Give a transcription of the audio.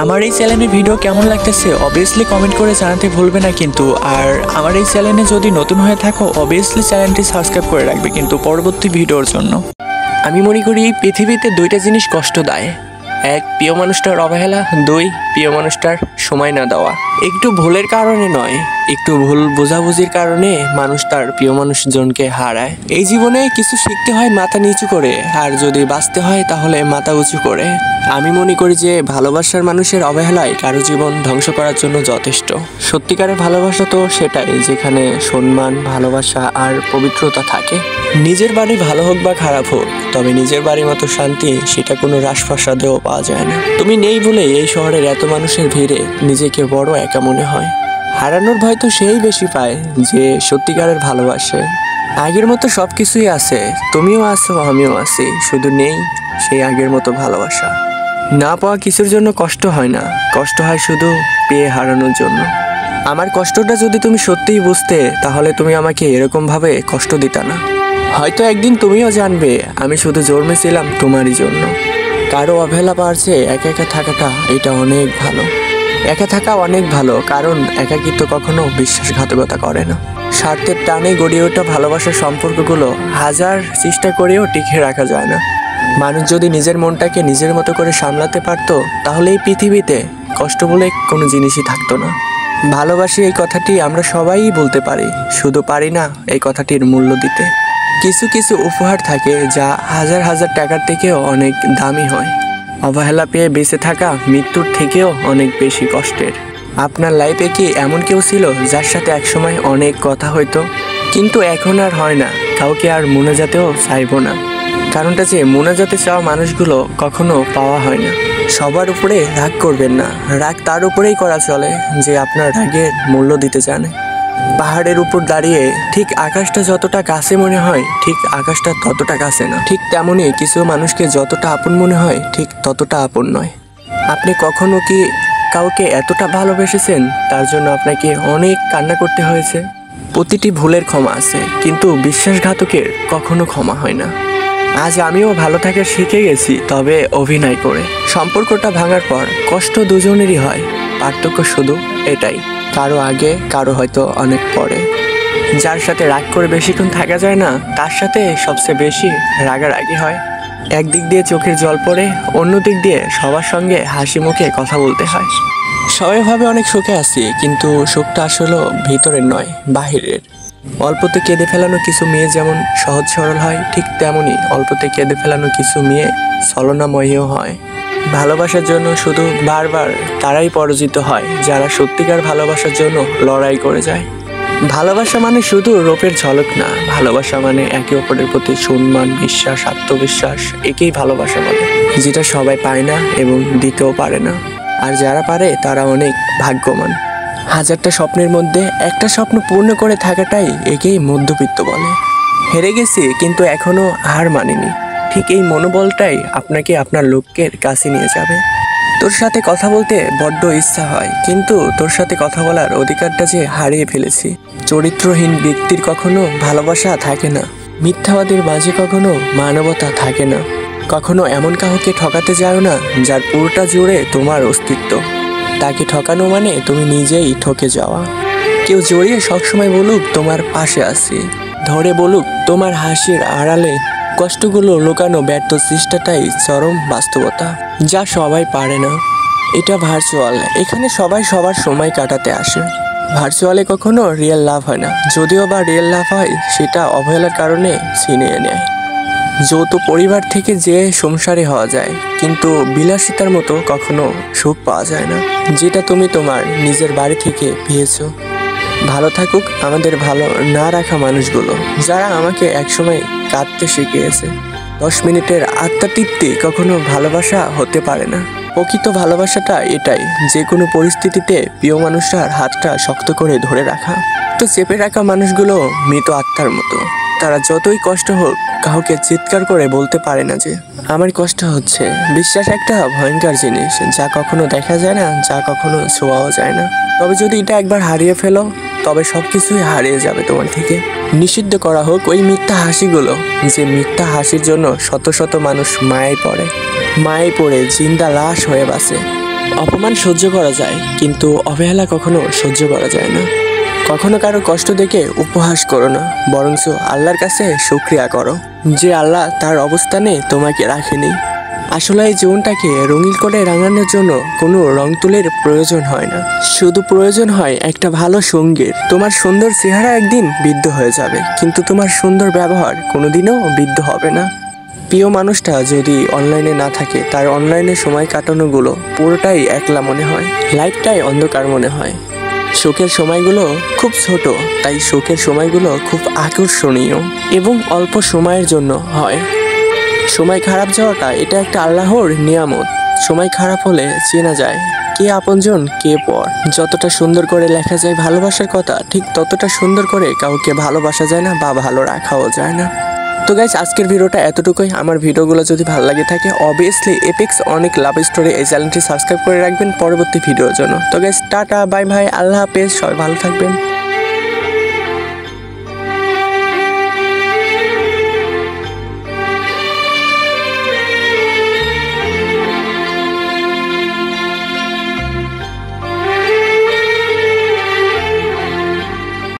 আমার এই চ্যানেলের ভিডিও কেমন লাগতেছে অবভিয়াসলি কমেন্ট করে জানাতে ভুলবে না কিন্তু। আর আমার এই চ্যানেলে যদি নতুন হয়ে থাকো অবভিয়াসলি চ্যানেলটি সাবস্ক্রাইব করে রাখবে কিন্তু পরবর্তী ভিডিওর জন্য। আমি মনে করি পৃথিবীতে দুইটা জিনিস কষ্ট দেয়, এক প্রিয় মানুষটার অবহেলা, দুই প্রিয় মানুষটার সময় না দেওয়া। একটু ভুলের কারণে নয়, একটু ভুল বোঝাবুঝির কারণে মানুষ তার প্রিয় মানুষজনকে হারায়। এই জীবনে কিছু শিখতে হয় মাথা নিচু করে, আর যদি বাঁচতে হয় তাহলে মাথা উঁচু করে। আমি মনে করি যে ভালোবাসার মানুষের অবহেলায় কারো জীবন ধ্বংস করার জন্য যথেষ্ট। সত্যিকারের ভালোবাসা তো সেটাই যেখানে সম্মান, ভালোবাসা আর পবিত্রতা থাকে। নিজের বাড়ি ভালো হোক বা খারাপ হোক, তবে নিজের বাড়ির মতো শান্তি সেটা কোনো রাজপ্রাসাদেও পাওয়া যায় না। তুমি নেই বলে এই শহরের এত মানুষের ভিড়ে নিজেকে বড় একা মনে হয়। হারানোর ভয় তো সেই বেশি পায় যে সত্যিকারের ভালোবাসে। আগের মতো সব কিছুই আছে, তুমিও আছো আমিও আছি, শুধু নেই সেই আগের মতো ভালোবাসা। না পাওয়া কিছুর জন্য কষ্ট হয় না, কষ্ট হয় শুধু পেয়ে হারানোর জন্য। আমার কষ্টটা যদি তুমি সত্যিই বুঝতে তাহলে তুমি আমাকে এরকমভাবে কষ্ট দিতা না। হয়তো একদিন তুমিও জানবে আমি শুধু জন্মেছিলাম তোমারই জন্য। কারো অবহেলা পারছে একা একা থাকাটা এটা অনেক ভালো। একা থাকা অনেক ভালো, কারণ একাকিত্ব কখনো বিশ্বাসঘাতকতা করে না। স্বার্থের টানে গড়ে ওঠা ভালোবাসার সম্পর্কগুলো হাজার চেষ্টা করেও টিকিয়ে রাখা যায় না। মানুষ যদি নিজের মনটাকে নিজের মতো করে সামলাতে পারতো তাহলে এই পৃথিবীতে কষ্ট বলে কোনো জিনিসই থাকতো না। ভালোবাসি এই কথাটি আমরা সবাই বলতে পারি, শুধু পারি না এই কথাটির মূল্য দিতে। কিছু কিছু উপহার থাকে যা হাজার হাজার টাকার থেকেও অনেক দামি হয়। অবহেলা পেয়ে বেঁচে থাকা মৃত্যুর থেকেও অনেক বেশি কষ্টের। আপনার লাইফে কি এমন কেউ ছিল যার সাথে একসময় অনেক কথা হইতো কিন্তু এখন আর হয় না, কাউকে আর মোনাজাতেও চাইবো না? কারণটা যে মোনাজাতে চাওয়া মানুষগুলো কখনো পাওয়া হয় না। সবার উপরে রাগ করবেন না, রাগ তার উপরেই করা চলে যে আপনার রাগের মূল্য দিতে জানে। পাহাড়ের উপর দাঁড়িয়ে ঠিক আকাশটা যতটা কাছে মনে হয় ঠিক আকাশটা ততটা কাছে না। ঠিক তেমনই কিছু মানুষকে যতটা আপন মনে হয় ঠিক ততটা আপন নয়। আপনি কখনো কি কাউকে এতটা ভালোবেসেছেন তার জন্য আপনাকে অনেক কান্না করতে হয়েছে? প্রতিটি ভুলের ক্ষমা আছে, কিন্তু বিশ্বাসঘাতকের কখনো ক্ষমা হয় না। আজ আমিও ভালো থাকা শিখে গেছি, তবে অভিনয় করে। সম্পর্কটা ভাঙার পর কষ্ট দুজনেরই হয়, পার্থক্য শুধু এটাই, কারো আগে কারো হয়তো অনেক পরে। যার সাথে রাগ করে বেশিক্ষণ থাকা যায় না তার সাথে সবচেয়ে বেশি রাগারাগি হয়। একদিক দিয়ে চোখের জল পড়ে, অন্য দিক দিয়ে সবার সঙ্গে হাসি মুখে কথা বলতে হয়। সবাই ভাবে অনেক সুখে আছি, কিন্তু সুখটা আসলে ভিতরের নয়, বাহিরের। অল্পতে কেঁদে ফেলানো কিছু মেয়ে যেমন সহজ সরল হয়, ঠিক তেমনই অল্পতে কেঁদে ফেলানো কিছু মেয়ে ছলনাময়ীও হয়। ভালোবাসার জন্য শুধু বারবার তারাই পরাজিত হয় যারা সত্যিকার ভালোবাসার জন্য লড়াই করে যায়। ভালোবাসা মানে শুধু রূপের ঝলক না, ভালোবাসা মানে একে অপরের প্রতি সম্মান, বিশ্বাস, আত্মবিশ্বাস। একেই ভালোবাসা বলে, যেটা সবাই পায় না এবং দিতেও পারে না। আর যারা পারে তারা অনেক ভাগ্যবান। হাজারটা স্বপ্নের মধ্যে একটা স্বপ্ন পূর্ণ করে থাকাটাই একেই মধ্যবিত্ত বলে। হেরে গেছি কিন্তু এখনো হার মানিনি, ঠিক এই মনোবলটাই আপনাকে আপনার লক্ষ্যের কাছে নিয়ে যাবে। তোর সাথে কথা বলতে বড্ড ইচ্ছা হয়, কিন্তু তোর সাথে কথা বলার অধিকারটা যে হারিয়ে ফেলেছি। চরিত্রহীন ব্যক্তির কখনো ভালোবাসা থাকে না, মিথ্যাবাদীর মাঝে কখনো মানবতা থাকে না। কখনো এমন কাউকে ঠকাতে যাও না যার পুরোটা জুড়ে তোমার অস্তিত্ব। তাকে ঠকানো মানে তুমি নিজেই ঠকে যাওয়া। কেউ জড়িয়ে সবসময় বলুক তোমার পাশে আছি, ধরে বলুক তোমার হাসির আড়ালে, কষ্টগুলো লুকানো ব্যর্থ চেষ্টাটাই চরম বাস্তবতা, যা সবাই পারে না। এটা ভার্চুয়াল, এখানে সবাই সবার সময় কাটাতে আসে। ভার্চুয়ালে কখনো রিয়েল লাভ হয় না, যদিও বা রিয়েল লাভ হয় সেটা অবহেলার কারণে ছিনিয়ে নেয়। যৌথ পরিবার থেকে যে সংসারী হওয়া যায়, কিন্তু বিলাসিতার মতো কখনো সুখ পাওয়া যায় না যেটা তুমি তোমার নিজের বাড়ি থেকে পেয়েছো। ভালো থাকুক আমাদের ভালো না রাখা মানুষগুলো, যারা আমাকে একসময় কাঁদতে শিখিয়েছে। 10 মিনিটের আত্মতৃপ্তি কখনো ভালোবাসা হতে পারে না। প্রকৃত ভালোবাসাটা এটাই, যে কোনো পরিস্থিতিতে প্রিয় মানুষটার হাতটা শক্ত করে ধরে রাখা। তো চেপে রাখা মানুষগুলো মৃত আত্মার মতো, তারা যতই কষ্ট হোক কাউকে চিৎকার করে বলতে পারে না যে আমার কষ্ট হচ্ছে। বিশ্বাস একটা ভয়ঙ্কর জিনিস, যা কখনো দেখা যায় না, যা কখনো ছোঁয়াও যায় না। তবে যদি এটা একবার হারিয়ে ফেলো তবে সবকিছুই হারিয়ে যাবে তোমার থেকে। নিষিদ্ধ করা হোক ওই মিথ্যা হাসিগুলো, যে মিথ্যা হাসির জন্য শত শত মানুষ মায়ায় পড়ে, মায়ায় পড়ে জিন্দা লাশ হয়ে বাঁচে। অপমান সহ্য করা যায়, কিন্তু অবহেলা কখনো সহ্য করা যায় না। কখনো কারো কষ্ট দেখে উপহাস করো না, বরঞ্চ আল্লাহর কাছে শুকরিয়া করো যে আল্লাহ তার অবস্থানে তোমাকে রাখেনি। আসলে এই জীবনটাকে রঙিন করে রাঙানোর জন্য কোনো রং তুলির প্রয়োজন হয় না, শুধু প্রয়োজন হয় একটা ভালো সঙ্গীর। তোমার সুন্দর চেহারা একদিন বৃদ্ধ হয়ে যাবে, কিন্তু তোমার সুন্দর ব্যবহার কোনোদিনও বৃদ্ধ হবে না। প্রিয় মানুষটা যদি অনলাইনে না থাকে, তার অনলাইনে সময় কাটানোগুলো পুরোটাই একলা মনে হয়, লাইফটাই অন্ধকার মনে হয়। শোকের সময়গুলো খুব ছোট, তাই শোকের সময়গুলো খুব আকর্ষণীয় এবং অল্প সময়ের জন্য হয়। সময় খারাপ যাওয়াটা এটা একটা আল্লাহর নিয়ামত। সময় খারাপ হলে চেনা যায় কে আপনজন কে পর। যতটা সুন্দর করে লেখা যায় ভালোবাসার কথা, ঠিক ততটা সুন্দর করে কাউকে ভালোবাসা যায় না বা ভালো রাখাও যায় না। তো গাইস, আজকের ভিডিওটা এতটুকুই। আমার ভিডিওগুলো যদি ভালো লাগে থাকে, অবভিয়াসলি এপিক্স অনেক লাভ স্টোরি এই চ্যানেলটি সাবস্ক্রাইব করে রাখবেন পরবর্তী ভিডিওর জন্য। তো গাইস, টাটা, বাই বাই, আল্লাহ হাফেজ, সবাই ভালো থাকবেন।